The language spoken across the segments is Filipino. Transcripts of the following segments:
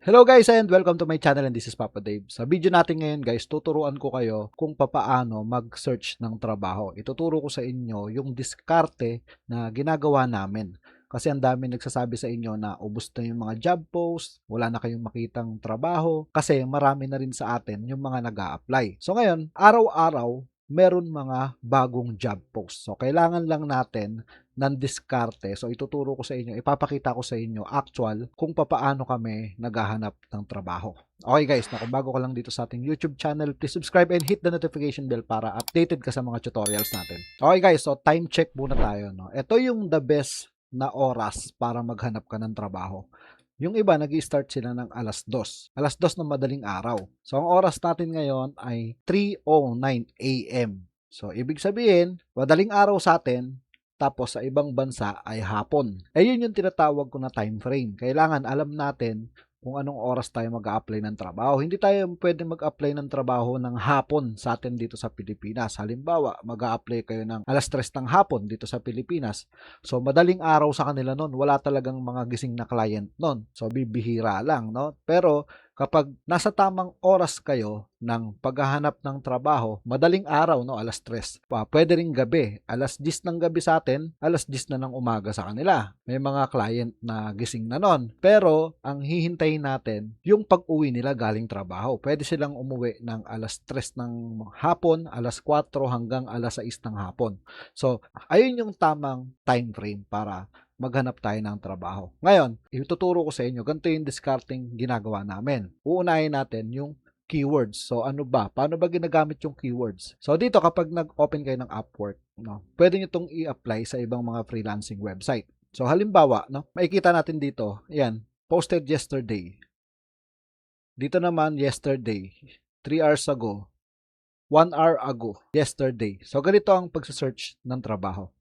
Hello guys and welcome to my channel and this is Papa Dave. Sa video natin ngayon guys, tuturuan ko kayo kung papaano mag-search ng trabaho. Ituturo ko sa inyo yung diskarte na ginagawa namin. Kasi ang dami nagsasabi sa inyo na ubos na yung mga job post, wala na kayong makitang trabaho, kasi marami na rin sa atin yung mga nag-a-apply. So ngayon, araw-araw, meron mga bagong job post. So kailangan lang natin ng diskarte. So ituturo ko sa inyo, ipapakita ko sa inyo actual kung papaano kami naghahanap ng trabaho. Okay guys, na kung bago ka lang dito sa ating YouTube channel, please subscribe and hit the notification bell para updated ka sa mga tutorials natin. Okay guys, so time check muna tayo. No? Ito yung the best na oras para maghanap ka ng trabaho. Yung iba, nag-start sila ng alas 2. Alas 2 ng madaling araw. So, ang oras natin ngayon ay 3:09 a.m. So, ibig sabihin, madaling araw sa atin, tapos sa ibang bansa ay hapon. Yun yung tinatawag ko na time frame. Kailangan alam natin kung anong oras tayo mag-a-apply ng trabaho. Hindi tayo pwede mag-apply ng trabaho ng hapon sa atin dito sa Pilipinas. Halimbawa, mag-a-apply kayo ng alas 3 ng hapon dito sa Pilipinas. So, madaling araw sa kanila nun. Wala talagang mga gising na client nun. So, bibihira lang, no? Pero, kapag nasa tamang oras kayo ng paghahanap ng trabaho, madaling araw, no, alas 3. Pwede ring gabi, alas 10 ng gabi sa atin, alas 10 na ng umaga sa kanila. May mga client na gising na nun. Pero, ang hihintayin natin, yung pag-uwi nila galing trabaho. Pwede silang umuwi ng alas 3 ng hapon, alas 4 hanggang alas 6 ng hapon. So, ayun yung tamang time frame para maghanap tayo ng trabaho. Ngayon, ituturo ko sa inyo, ganito yung discarding ginagawa namin. Uunahin natin yung keywords. So, ano ba? Paano ba ginagamit yung keywords? So, dito kapag nag-open kayo ng Upwork, no, pwede nyo itong i-apply sa ibang mga freelancing website. So, halimbawa, no, makikita natin dito, ayan, posted yesterday. Dito naman, yesterday, 3 hours ago, 1 hour ago, yesterday. So, ganito ang pagsasearch ng trabaho.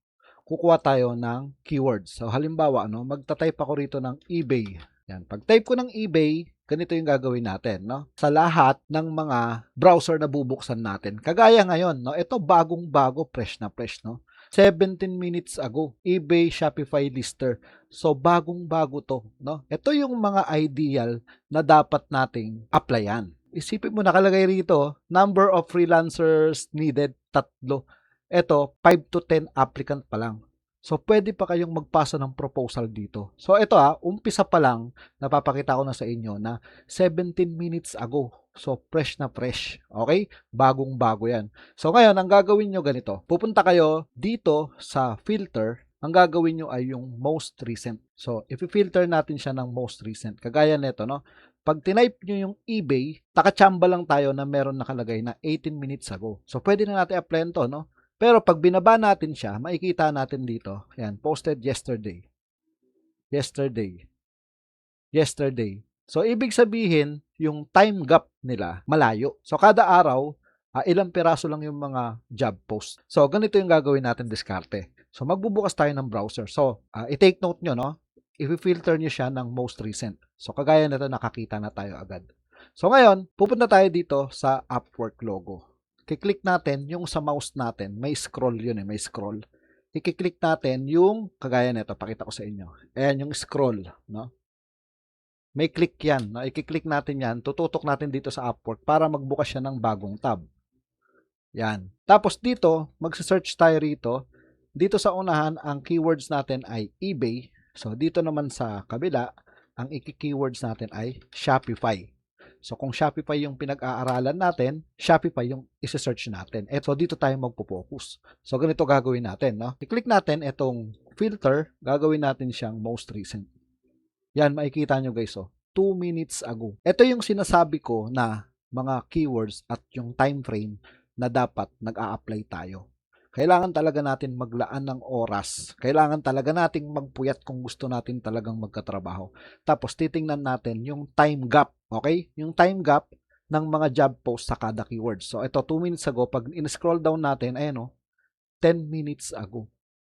Kukuha tayo ng keywords. So, halimbawa, no, magta-type ako rito ng eBay. Yan. Pag type ko ng eBay, ganito yung gagawin natin, no? Sa lahat ng mga browser na bubuksan natin. Kagaya ngayon, no, ito bagong-bago, fresh na fresh, no? 17 minutes ago, eBay Shopify lister. So, bagong-bago to, no? Ito yung mga ideal na dapat nating applyan. Isipin mo, nakalagay rito, number of freelancers needed, 3. Ito, 5 to 10 applicant pa lang. So, pwede pa kayong magpasa ng proposal dito. So, ito umpisa pa lang, napapakita ko na sa inyo na 17 minutes ago. So, fresh na fresh. Okay? Bagong-bago yan. So, ngayon, ang gagawin nyo ganito. Pupunta kayo dito sa filter. Ang gagawin nyo ay yung most recent. So, if-filter natin siya ng most recent. Kagaya nito, no? Pag tinype nyo yung eBay, takachamba lang tayo na meron nakalagay na 18 minutes ago. So, pwede na natin apply to, no? Pero pag binaba natin siya, makikita natin dito, yan, posted yesterday. Yesterday. Yesterday. So, ibig sabihin, yung time gap nila, malayo. So, kada araw, ilang piraso lang yung mga job post. So, ganito yung gagawin natin diskarte. So, magbubukas tayo ng browser. So, i-take note nyo, no? I-filter nyo siya ng most recent. So, kagaya nito, nakakita na tayo agad. So, ngayon, pupunta tayo dito sa Upwork logo. Kiklik natin yung sa mouse natin, may scroll yun may scroll. I-click natin yung kagaya nito, pakita ko sa inyo. Ayan yung scroll, no? May click yan, no? I-click natin yan, tututok natin dito sa Upwork para magbukas siya ng bagong tab. Yan. Tapos dito, magsa-search tayo rito. Dito sa unahan, ang keywords natin ay eBay. So dito naman sa kabila, ang i-keywords natin ay Shopify. So, kung Shopify yung pinag-aaralan natin, Shopify yung isi-search natin. So, dito tayo magpo-focus. So, ganito gagawin natin, no? I-click natin itong filter, gagawin natin siyang most recent. Yan, makikita nyo guys, 2 minutes ago. Ito yung sinasabi ko na mga keywords at yung time frame na dapat nag-a-apply tayo. Kailangan talaga natin maglaan ng oras. Kailangan talaga nating magpuyat kung gusto natin talagang magkatrabaho. Tapos titingnan natin yung time gap, okay? Yung time gap ng mga job post sa kada keyword. So ito 2 minutes ago, pag in-scroll down natin, ayan 10 minutes ago.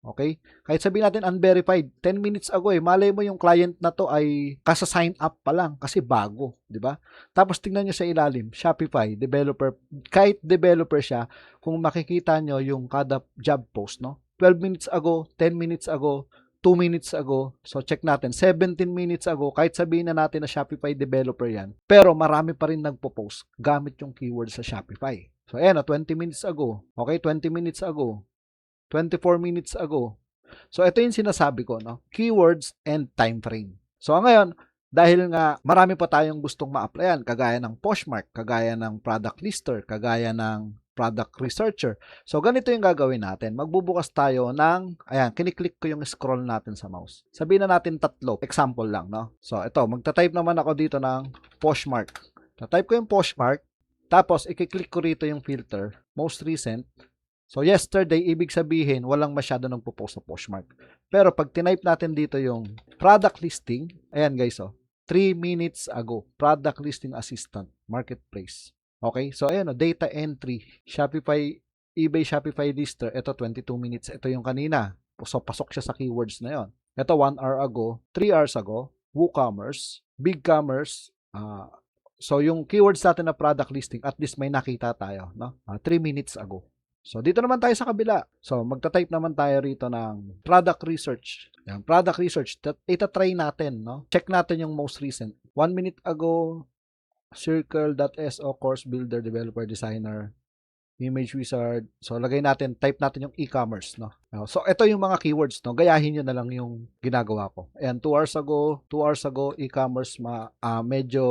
Okay? Kahit sabihin natin unverified, 10 minutes ago malay mo yung client na to ay kasa-sign up pa lang kasi bago, di ba? Tapos tingnan nyo sa ilalim, Shopify, developer, kahit developer siya, kung makikita nyo yung kada job post, no? 12 minutes ago, 10 minutes ago, 2 minutes ago. So check natin, 17 minutes ago, kahit sabihin na natin na Shopify developer yan, pero marami pa rin nagpo-post gamit yung keyword sa Shopify. So ayan, 20 minutes ago. Okay, 20 minutes ago. 24 minutes ago. So ito yung sinasabi ko, no? Keywords and time frame. So ngayon, dahil nga marami pa tayong gustong ma-applyan, kagaya ng Poshmark, kagaya ng product lister, kagaya ng product researcher. So ganito yung gagawin natin. Magbubukas tayo ng, ayan, kiniklik ko yung scroll natin sa mouse. Sabihin na natin 3, example lang, no? So ito, magta-type naman ako dito ng Poshmark. Ta-type ko yung Poshmark, tapos ikiklik ko rito yung filter, most recent. So yesterday, ibig sabihin, walang masyado nang pupost sa Poshmark. Pero pag tinype natin dito yung product listing, ayan guys, 3 minutes ago, product listing assistant, marketplace. Okay, so ayan, data entry, Shopify, eBay Shopify lister, ito 22 minutes, ito yung kanina. So pasok siya sa keywords na yon. Ito 1 hour ago, 3 hours ago, WooCommerce, BigCommerce, so yung keywords natin na product listing, at least may nakita tayo, no? 3 minutes ago. So, dito naman tayo sa kabila. So, magta-type naman tayo rito ng product research. Yan, product research. Ita-try natin, no? Check natin yung most recent. 1 minute ago, circle.so, course builder, developer, designer, image wizard. So, lagay natin, type natin yung e-commerce, no? So, ito yung mga keywords, no? Gayahin nyo na lang yung ginagawa ko. Ayan, 2 hours ago, e-commerce, medyo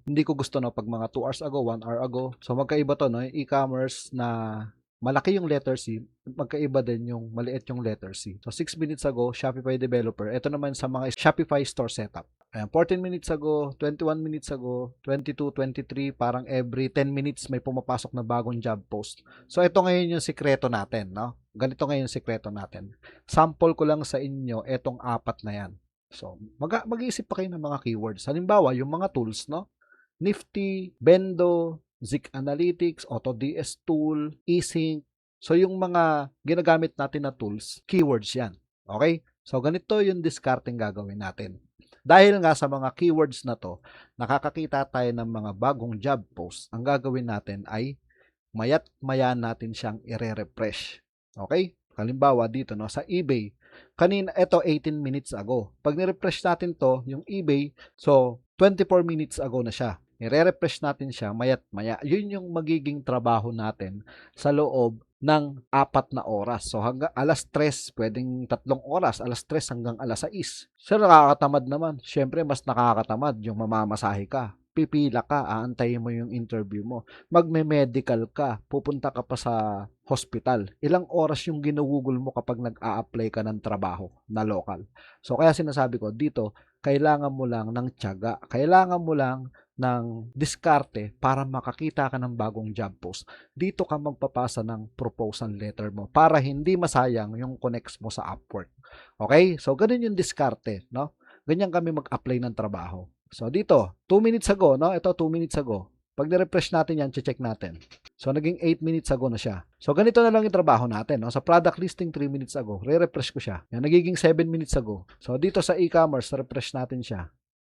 hindi ko gusto, no? Pag mga 2 hours ago, 1 hour ago. So, magkaiba to, no? Yung e-commerce na malaki yung letter C, magkaiba din yung maliit yung letter C. So, 6 minutes ago, Shopify developer. Ito naman sa mga Shopify store setup. Ayan, 14 minutes ago, 21 minutes ago, 22, 23, parang every 10 minutes may pumapasok na bagong job post. So, ito ngayon yung sikreto natin, no? Ganito ngayon yung sikreto natin. Sample ko lang sa inyo etong 4 na yan. So, mag-iisip pa kayo ng mga keywords. Halimbawa, yung mga tools, no? Nifty, Bendo, Zik Analytics, AutoDS Tool, eSync. So, yung mga ginagamit natin na tools, keywords yan. Okay? So, ganito yung discarding gagawin natin. Dahil nga sa mga keywords na to, nakakakita tayo ng mga bagong job posts. Ang gagawin natin ay mayat maya natin siyang i-refresh. Okay? Halimbawa dito, no, sa eBay. Kanina, ito 18 minutes ago. Pag ni-refresh natin to, yung eBay, so 24 minutes ago na siya. I-refresh natin siya mayat maya. Yun yung magiging trabaho natin sa loob ng 4 na oras. So hanggang alas 3, pwedeng 3 oras, alas 3 hanggang alas 6. So nakakatamad naman. Siyempre mas nakakatamad yung mamamasahe ka. Pipila ka, aantayin mo yung interview mo. Magme-medical ka, pupunta ka pa sa hospital. Ilang oras yung ginugugol mo kapag nag-a-apply ka ng trabaho na local. So kaya sinasabi ko dito, kailangan mo lang ng tiyaga. Kailangan mo lang ng diskarte para makakita ka ng bagong job post. Dito ka magpapasa ng proposal letter mo para hindi masayang yung connects mo sa Upwork. Okay? So, ganun yung diskarte, no? Ganyan kami mag-apply ng trabaho. So, dito, 2 minutes ago, no? Ito, 2 minutes ago. Pag ni-refresh natin yan, check natin. So, naging 8 minutes ago na siya. So, ganito na lang yung trabaho natin. No? Sa product listing, 3 minutes ago. Re-refresh ko siya. Yan, nagiging 7 minutes ago. So, dito sa e-commerce, refresh natin siya.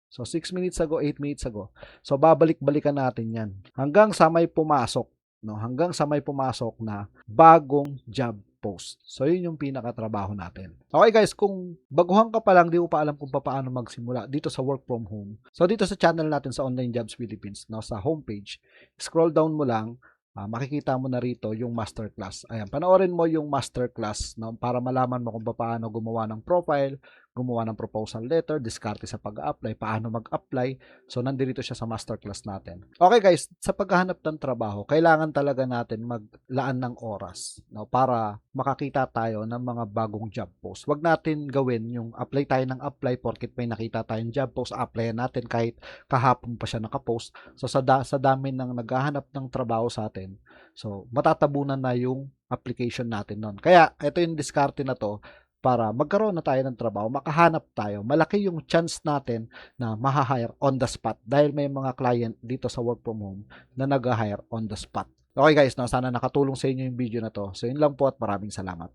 So, 6 minutes ago, 8 minutes ago. So, babalik-balikan natin yan. Hanggang sa may pumasok. No? Hanggang sa may pumasok na bagong job post. So, yun yung pinakatrabaho natin. Okay guys, kung baguhan ka pa lang, di mo pa alam kung paano magsimula dito sa work from home. So, dito sa channel natin sa Online Jobs Philippines, no, sa homepage, scroll down mo lang, makikita mo na rito yung masterclass. Ayan, panoorin mo yung masterclass, no, para malaman mo kung paano gumawa ng profile, gumawa ng proposal letter, diskarte sa pag-apply, paano mag-apply. So, nandito siya sa masterclass natin. Okay guys, sa paghahanap ng trabaho, kailangan talaga natin maglaan ng oras, no, para makakita tayo ng mga bagong job post. Huwag natin gawin yung apply tayo ng apply porket may nakita tayong job post, applyan natin kahit kahapon pa siya nakapost. So, sa dami ng naghahanap ng trabaho sa atin, so matatabunan na yung application natin nun. Kaya, ito yung diskarte na to para magkaroon na tayo ng trabaho, makahanap tayo. Malaki yung chance natin na ma-hire on the spot dahil may mga client dito sa work from home na nag-hire on the spot. Okay guys, no, sana nakatulong sa inyo yung video na to. So yun lang po at maraming salamat.